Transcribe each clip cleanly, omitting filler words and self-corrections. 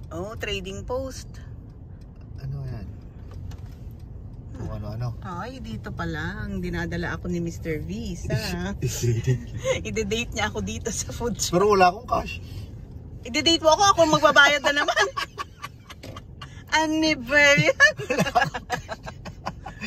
Oh, trading post. Ano yan? Kung ano-ano. Ay, dito pala. Ang dinadala ako ni Mr. V. Ide-date niya ako dito sa food shop. Pero wala akong cash. Ide-date mo ako. Ako magbabayad na naman. Anniversary.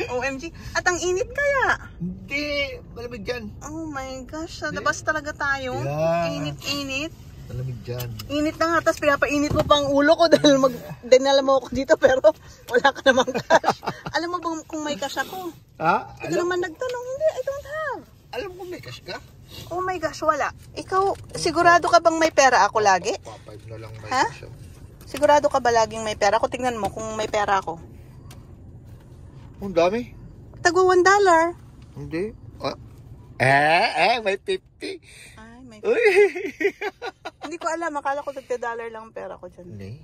OMG. At ang init kaya? Hindi. Malamig dyan. Oh my gosh. Sa labas talaga tayo. Yeah. Init-init. Malamig dyan. Init na nga, tapos pinapainit mo pang ulo ko dahil dinala mo ako dito pero wala ka namang cash. Alam mo bang kung may cash ako? Ha? Ikaw naman nagtanong, hindi, I don't have. Alam ko may cash ka? Oh my gosh, wala. Ikaw, sigurado ka bang may pera ako lagi? Papayiv na lang may Ha? cash. Sigurado ka ba laging may pera ako? Tingnan mo kung may pera ako. Ang dami. Tagwa $1. Hindi. May 50. Ay, may Uy! Hindi ko alam, akala ko $50 lang ang pera ko dyan. Hindi.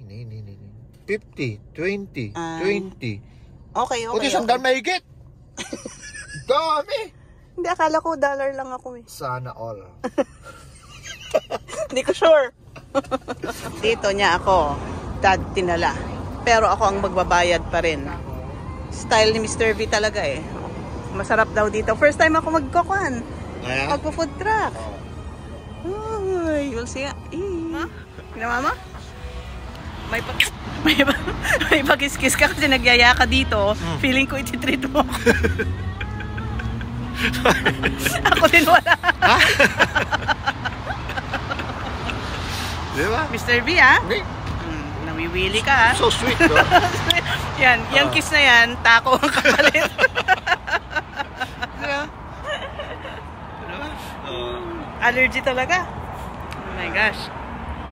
50, 20, Ay. 20. Okay. Kundi sandal mahigit. Dami. Hindi, akala ko dollar lang ako eh. Sana all. Hindi ko sure. Dito niya ako, dad tinala. Pero ako ang magbabayad pa rin. Style ni Mr. V talaga eh. Masarap daw dito. First time ako magkukuhan. Magpo-food truck. Uy, you'll see. Pinamama? May pag-kiss ka kasi nagyaya ka dito. Feeling ko ititreat mo ako. Ako din wala. Diba? Mr. V ha? Hindi. Nawiwili ka ha? So sweet, no? Yung kiss na yan, tako ang kapalit. Allergy talaga. Oh my gosh.